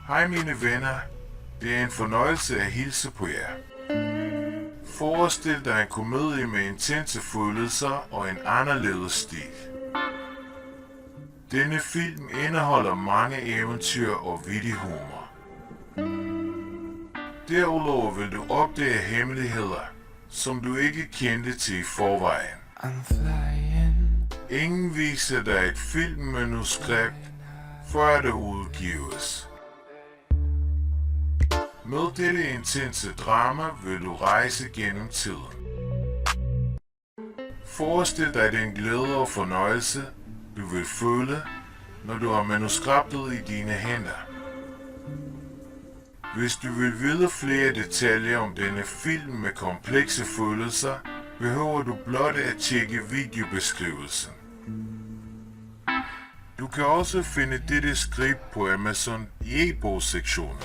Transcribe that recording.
Hej mine venner, det er en fornøjelse at hilse på jer. Forestil dig en komedie med intense følelser og en anderledes stil. Denne film indeholder mange eventyr og vittig humor. Derudover vil du opdage hemmeligheder, som du ikke kendte til i forvejen. Ingen viser dig et filmmanuskript, før det udgives. Med dette intense drama vil du rejse gennem tiden. Forestil dig den glæde og fornøjelse, du vil føle, når du har manuskriptet i dine hænder. Hvis du vil vide flere detaljer om denne film med komplekse følelser, behøver du blot at tjekke videobeskrivelsen. Du kan også finde dette skript på Amazon i e-bogssektionen.